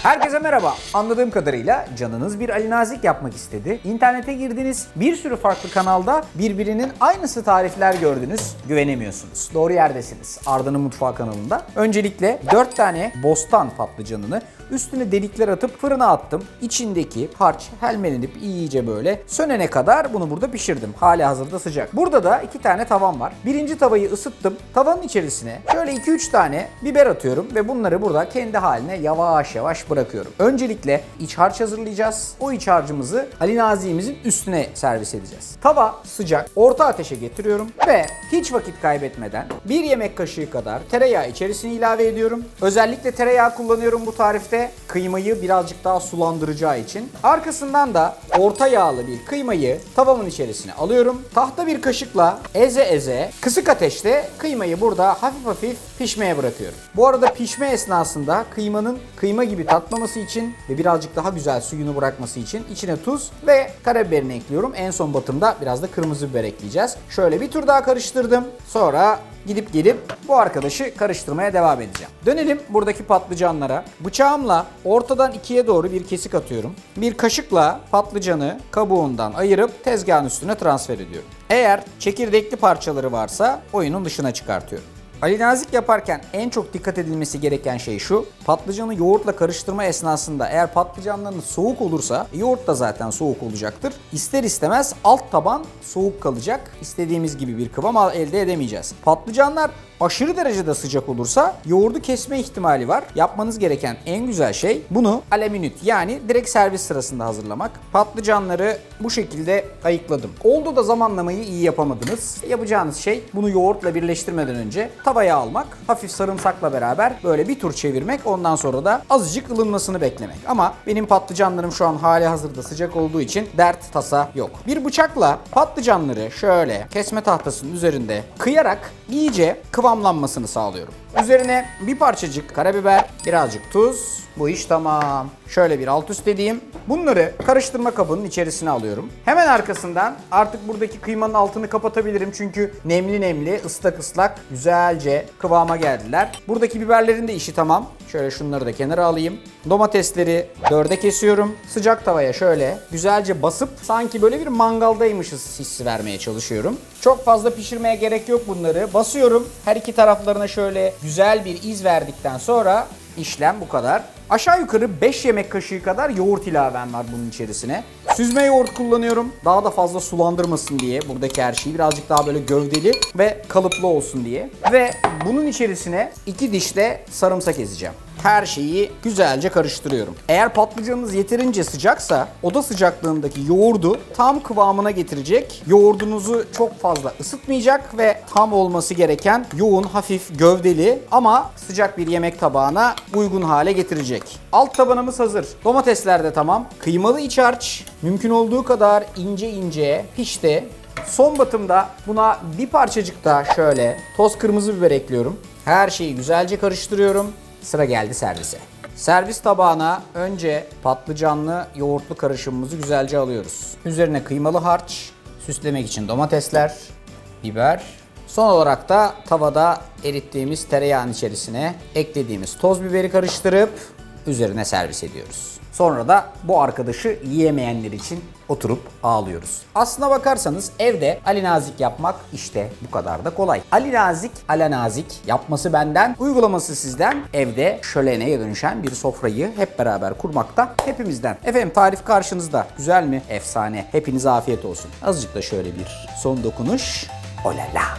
Herkese merhaba. Anladığım kadarıyla canınız bir Ali Nazik yapmak istedi. İnternete girdiniz, bir sürü farklı kanalda birbirinin aynısı tarifler gördünüz. Güvenemiyorsunuz. Doğru yerdesiniz. Arda'nın Mutfağı kanalında. Öncelikle 4 tane bostan patlıcanını üstüne delikler atıp fırına attım. İçindeki harç helmelenip iyice böyle sönene kadar bunu burada pişirdim. Halihazırda sıcak. Burada da 2 tane tavam var. Birinci tavayı ısıttım. Tavanın içerisine şöyle 2-3 tane biber atıyorum ve bunları burada kendi haline yavaş yavaş bırakıyorum. Öncelikle iç harç hazırlayacağız. O iç harcımızı Ali Nazik'imizin üstüne servis edeceğiz. Tava sıcak. Orta ateşe getiriyorum ve hiç vakit kaybetmeden 1 yemek kaşığı kadar tereyağı içerisine ilave ediyorum. Özellikle tereyağı kullanıyorum bu tarifte. Kıymayı birazcık daha sulandıracağı için. Arkasından da orta yağlı bir kıymayı tavamın içerisine alıyorum. Tahta bir kaşıkla eze eze kısık ateşte kıymayı burada hafif hafif pişmeye bırakıyorum. Bu arada pişme esnasında kıymanın kıyma gibi tatmaması için ve birazcık daha güzel suyunu bırakması için içine tuz ve karabiberini ekliyorum. En son batımda biraz da kırmızı biber ekleyeceğiz. Şöyle bir tur daha karıştırdım. Sonra gidip gelip bu arkadaşı karıştırmaya devam edeceğim. Dönelim buradaki patlıcanlara. Bıçağımla ortadan ikiye doğru bir kesik atıyorum. Bir kaşıkla patlıcanı kabuğundan ayırıp tezgahın üstüne transfer ediyorum. Eğer çekirdekli parçaları varsa oyunun dışına çıkartıyorum. Ali Nazik yaparken en çok dikkat edilmesi gereken şey şu: patlıcanı yoğurtla karıştırma esnasında eğer patlıcanlarınız soğuk olursa yoğurt da zaten soğuk olacaktır. İster istemez alt taban soğuk kalacak. İstediğimiz gibi bir kıvam elde edemeyeceğiz. Patlıcanlar aşırı derecede sıcak olursa yoğurdu kesme ihtimali var. Yapmanız gereken en güzel şey bunu à la minute, yani direkt servis sırasında hazırlamak. Patlıcanları bu şekilde ayıkladım. Oldu da zamanlamayı iyi yapamadınız. Yapacağınız şey bunu yoğurtla birleştirmeden önce tavaya almak, hafif sarımsakla beraber böyle bir tur çevirmek, ondan sonra da azıcık ılınmasını beklemek. Ama benim patlıcanlarım şu an hali hazırda sıcak olduğu için dert tasa yok. Bir bıçakla patlıcanları şöyle kesme tahtasının üzerinde kıyarak iyice kıvamlanmasını sağlıyorum. Üzerine bir parçacık karabiber, birazcık tuz. Bu iş tamam. Şöyle bir alt üst edeyim. Bunları karıştırma kabının içerisine alıyorum. Hemen arkasından artık buradaki kıymanın altını kapatabilirim. Çünkü nemli nemli, ıslak ıslak güzelce kıvama geldiler. Buradaki biberlerin de işi tamam. Şöyle şunları da kenara alayım. Domatesleri 4'e kesiyorum. Sıcak tavaya şöyle güzelce basıp sanki böyle bir mangaldaymışız hissi vermeye çalışıyorum. Çok fazla pişirmeye gerek yok bunları. Basıyorum. Her iki taraflarına şöyle güzel bir iz verdikten sonra işlem bu kadar. Aşağı yukarı 5 yemek kaşığı kadar yoğurt ilavem var bunun içerisine. Süzme yoğurt kullanıyorum. Daha da fazla sulandırmasın diye buradaki her şeyi birazcık daha böyle gövdeli ve kalıplı olsun diye. Ve bunun içerisine 2 diş de sarımsak ezeceğim. Her şeyi güzelce karıştırıyorum. Eğer patlıcanınız yeterince sıcaksa oda sıcaklığındaki yoğurdu tam kıvamına getirecek. Yoğurdunuzu çok fazla ısıtmayacak ve tam olması gereken yoğun, hafif, gövdeli ama sıcak bir yemek tabağına uygun hale getirecek. Alt tabanımız hazır. Domatesler de tamam. Kıymalı iç harç mümkün olduğu kadar ince ince pişti. Son batımda buna bir parçacık daha şöyle toz kırmızı biber ekliyorum. Her şeyi güzelce karıştırıyorum. Sıra geldi servise. Servis tabağına önce patlıcanlı yoğurtlu karışımımızı güzelce alıyoruz. Üzerine kıymalı harç, süslemek için domatesler, biber. Son olarak da tavada erittiğimiz tereyağın içerisine eklediğimiz toz biberi karıştırıp üzerine servis ediyoruz. Sonra da bu arkadaşı yiyemeyenler için oturup ağlıyoruz. Aslına bakarsanız evde Ali Nazik yapmak işte bu kadar da kolay. Ali Nazik, ala nazik. Yapması benden, uygulaması sizden. Evde şöleneye dönüşen bir sofrayı hep beraber kurmakta hepimizden. Efendim tarif karşınızda. Güzel mi? Efsane. Hepinize afiyet olsun. Azıcık da şöyle bir son dokunuş. Olala.